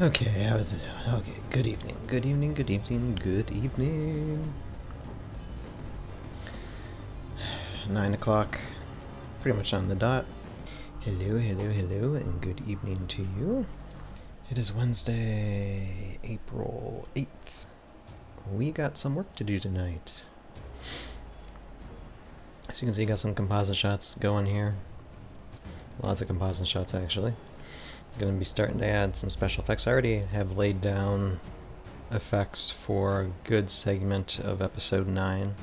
Okay, how is it doing? Okay, good evening, good evening, good evening, good evening. 9 o'clock, pretty much on the dot. Hello, hello, hello, and good evening to you. It is Wednesday, April 8th. We got some work to do tonight. As you can see, got some composite shots going here. Lots of composite shots, actually. Going to be starting to add some special effects. I already have laid down effects for a good segment of episode 9.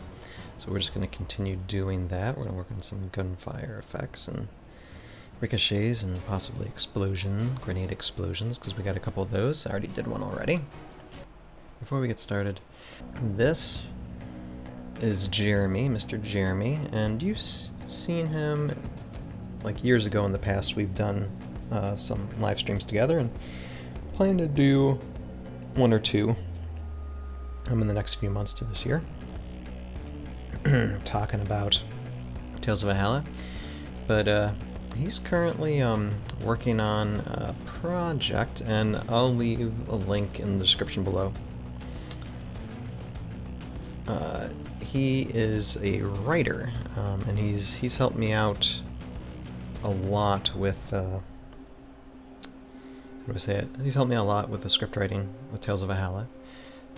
So we're just going to continue doing that. We're going to work on some gunfire effects and ricochets and possibly grenade explosions, because we got a couple of those. I already did one already. Before we get started, this is Jeremy, Mr. Jeremy, and you've seen him like years ago in the past. We've done some live streams together and plan to do one or two in the next few months to this year. Talking about Tales of Valhalla, but he's currently working on a project, and I'll leave a link in the description below. He is a writer, and he's helped me out a lot with how do I say it? He's helped me a lot with the script writing with Tales of Valhalla,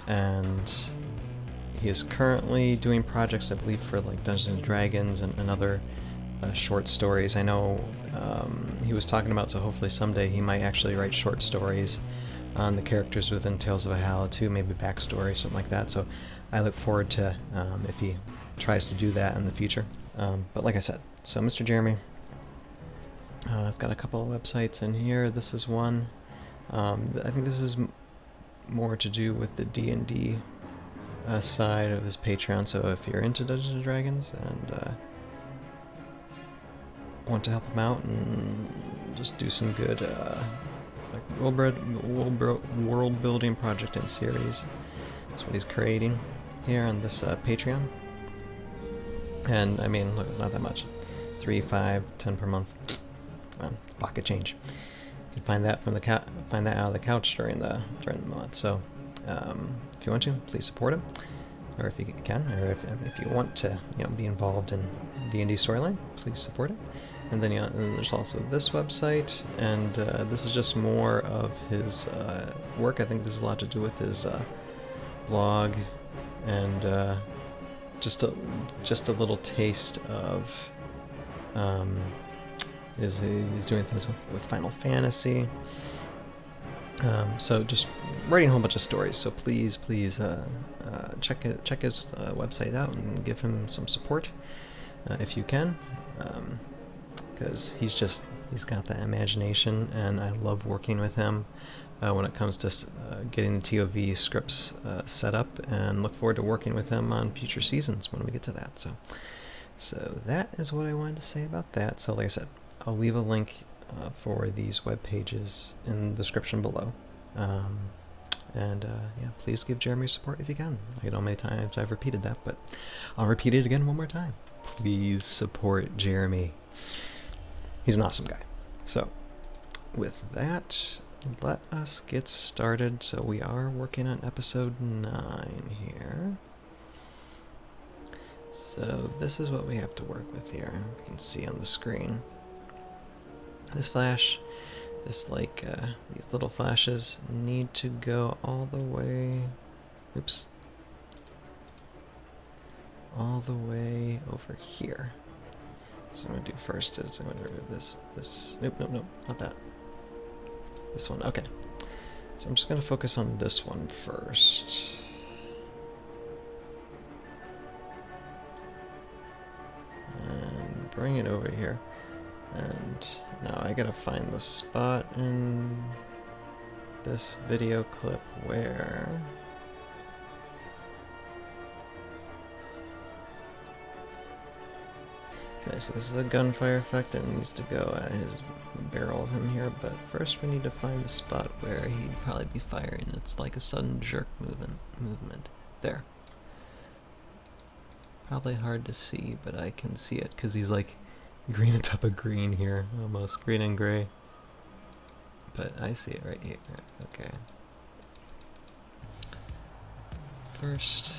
and he is currently doing projects, I believe, for like Dungeons and Dragons and other short stories. I know he was talking about, so hopefully someday he might actually write short stories on the characters within Tales of Valhalla too, maybe backstory, something like that. So I look forward to if he tries to do that in the future. But like I said, so Mr. Jeremy, it's got a couple of websites in here. This is one. I think this is more to do with the D&D side of his Patreon, so if you're into Dungeons and Dragons and want to help him out and just do some good like world building project and series, that's what he's creating here on this Patreon. And I mean, look, it's not that much, 3, 5, 10 per month. Pocket change. You can find that out of the couch during the month. So if you want to, please support him, or if you can, or if you want to, be involved in D&D storyline, please support it. And then there's also this website, and this is just more of his work. I think this has a lot to do with his blog, and just a little taste of he's doing things with Final Fantasy. So just writing a whole bunch of stories. So please check his website out and give him some support if you can, because he's got that imagination, and I love working with him when it comes to getting the TOV scripts set up, and look forward to working with him on future seasons when we get to that. So that is what I wanted to say about that. So like I said, I'll leave a link for these web pages in the description below. Yeah, please give Jeremy support if you can. I know how many times I've repeated that, but I'll repeat it again one more time. Please support Jeremy. He's an awesome guy. So with that, let us get started. So we are working on episode 9 here. So this is what we have to work with here. You can see on the screen. This flash, these little flashes need to go all the way, all the way over here. So what I'm going to do first is I'm going to remove this, nope, not that. This one, okay. So I'm just going to focus on this one first. And bring it over here. And now I gotta find the spot in this video clip where okay, so this is a gunfire effect, and it needs to go at the barrel of him here, but first we need to find the spot where he'd probably be firing. It's like a sudden jerk movement. There. Probably hard to see, but I can see it because he's like green on top of green here, almost green and gray. but I see it right here. Okay. First,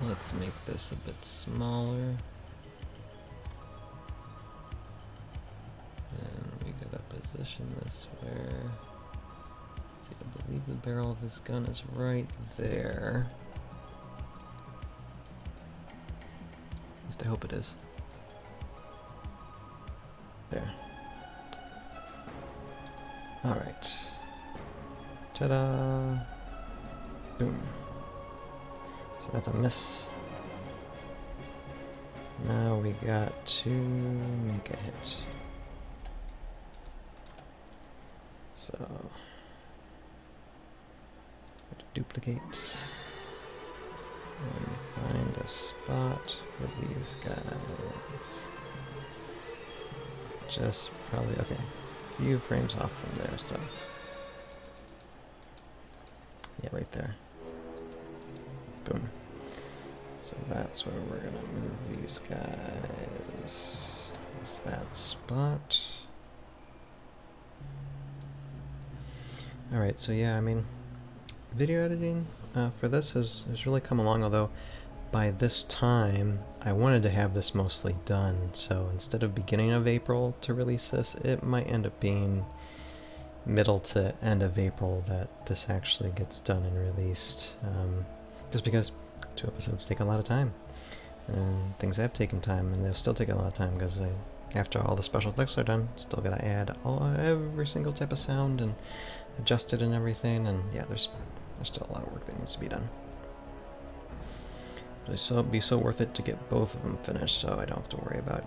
let's make this a bit smaller. And we gotta position this where... See, I believe the barrel of his gun is right there. At least I hope it is. There. Alright. Ta-da! Boom. So that's a miss. Now we got to make a hit. So... duplicate. And find a spot for these guys. Just probably, okay, a few frames off from there, so. Yeah, right there. Boom. So that's where we're gonna move these guys. Is that spot. Alright, so yeah, I mean, video editing for this has really come along, although by this time I wanted to have this mostly done, so instead of beginning of April to release this, it might end up being middle to end of April that this actually gets done and released, just because 2 episodes take a lot of time, and things have taken time, and they'll still take a lot of time because after all the special effects are done, still gotta add every single type of sound and adjust it and everything, and yeah, there's still a lot of work that needs to be done. It'll be so worth it to get both of them finished, so I don't have to worry about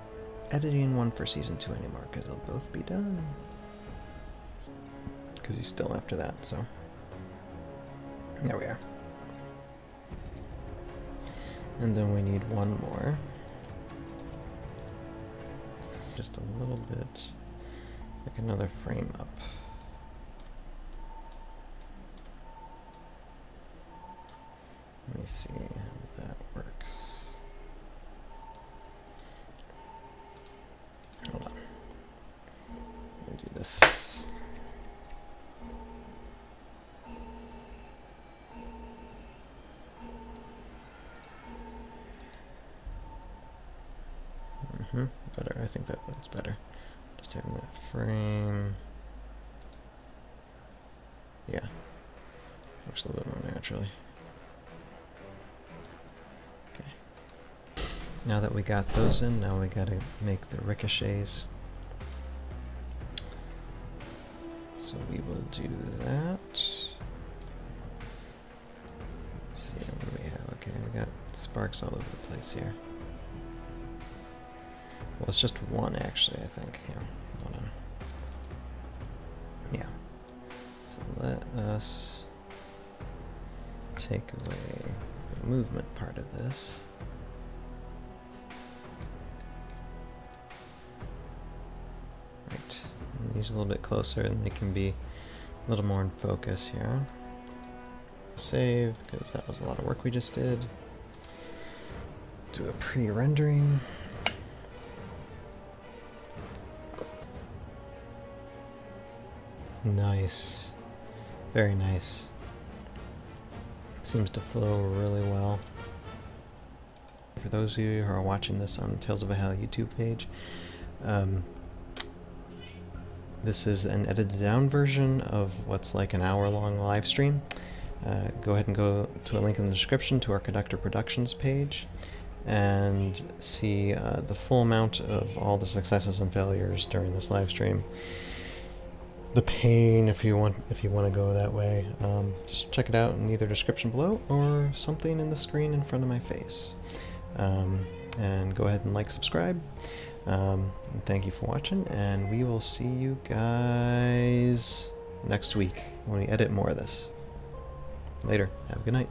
editing one for season 2 anymore, because they'll both be done. Because he's still after that, so there we are. And then we need one more. Just a little bit, like another frame up. Let me see how that works. Hold on. Let me do this. Better. I think that looks better. Just having that frame. Yeah. Looks a little bit more naturally. Now that we got those in, now we gotta make the ricochets. So we will do that. Let's see, what do we have? Okay, we got sparks all over the place here. Well, it's just one actually, I think. Yeah, hold on. Yeah. So let us take away the movement part of this. These a little bit closer and they can be a little more in focus here. Save, because that was a lot of work we just did. Do a pre-rendering. Nice. Very nice. Seems to flow really well. For those of you who are watching this on the Tales of Valhalla YouTube page, this is an edited down version of what's like an hour-long live stream. Go ahead and go to a link in the description to our Conductor Productions page and see the full amount of all the successes and failures during this live stream. The pain, if you want to go that way. Just check it out in either description below or something in the screen in front of my face. And go ahead and like, subscribe. And thank you for watching, and we will see you guys next week when we edit more of this. Later. Have a good night.